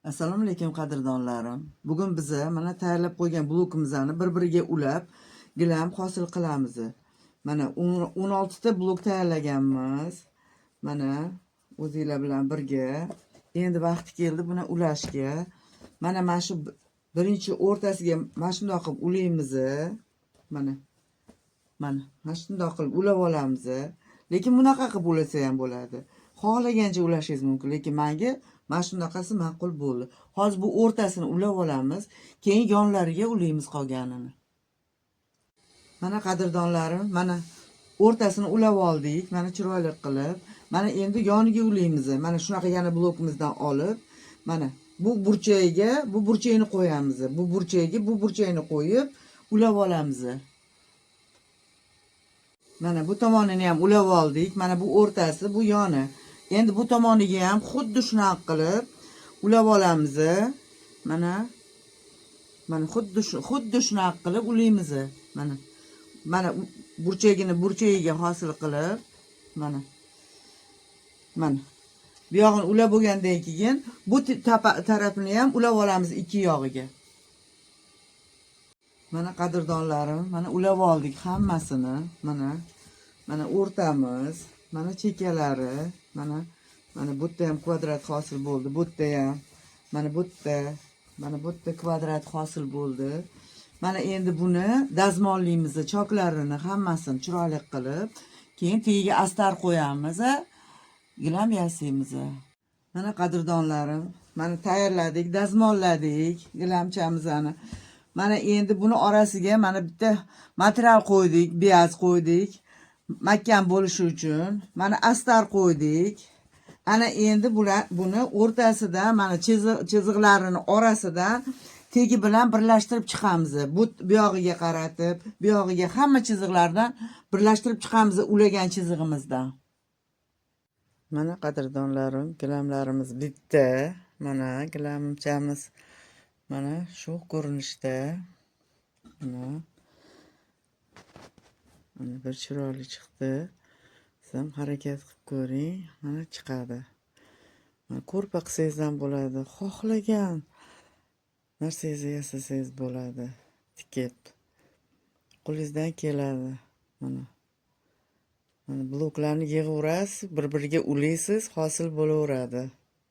Assalomu alaykum qadrdonlarim. Bugun biza mana tayyorlab qo'ygan blokimizni bir-biriga ulab, gilam hosil qilamiz. Mana 16 ta blok tayyorlaganmiz. Mana o'zingizlar bilan birga. Endi vaqti keldi buni ulashga. Mana shu birinchi o'rtasiga mana shunday qilib ulaymiz. Mana shunday qilib ulab olamiz. Lekin bunaqa qilib ulasa ham bo'ladi. Xohlagancha ulashingiz mumkin, lekin menga mana shunaqasi ma'qul bo'ldi. Hozir bu o'rtasini ulab olamiz, keyin yonlariga ulaymiz qolganini. Mana qadrdonlarim, mana o'rtasini ulab oldik, mana chiroyli qilib. Mana endi yoniga ulaymiz. Mana shunaqa yana blokimizdan olib, mana bu burchagini qo'yamiz. Bu burchagini qo'yib ulab olamiz. Mana bu tomonini ham ulab oldik. Mana bu o'rtasi, bu yoni. Endi bu tomoniga ham xuddi shunaqa qilib ulab olamiz. Mana xuddi shunaqa qilib ulaymiz. Mana burchagiga hosil qilib, mana bu yog'ini ulab bo'lgandan keyin bu tarafini ham ulab olamiz ikki yog'iga. Mana qadrdonlarim, mana ulab oldik hammasini. Mana o'rtamiz, mana chekalari, mana bu yerda ham kvadrat hosil bo'ldi. Bu yerda ham, mana bu yerda kvadrat hosil bo'ldi. Mana endi buni dazmollaymiz, choklarini hammasini chiroyli qilib, keyin tagiga astar qo'yamiz, gilam yasaymiz. Mana qadrdonlarim, mana tayyorladik, dazmolladik gilamchamizni. Mana endi buni orasiga mana bitta material qo'ydik, beyaz qo'ydik. Mahkam bo'lishi uchun mana astar qo'ydik. Ana endi buni o'rtasida mana chiziqlarini orasidan tegi bilan birlashtirib chiqamiz. Bu yog'iga qaratib, bu yog'iga hamma chiziqlardan birlashtirib chiqamiz ulagan chizig'imizdan. Mana qadrdonlarim, gilamlarimiz bitta. Mana gilamchamiz mana shu ko'rinishda. Mana bir chiroyli chiqdi. Siz ham harakat qilib ko'ring. Mana chiqadi. Mana ko'rpa qilsangiz ham bo'ladi. Xohlagan narsangizni yasasangiz bo'ladi. Tikib. Qo'lingizdan keladi. Mana bloklarni yig'averasiz, bir-biriga ulaysiz, hosil bo'laveradi.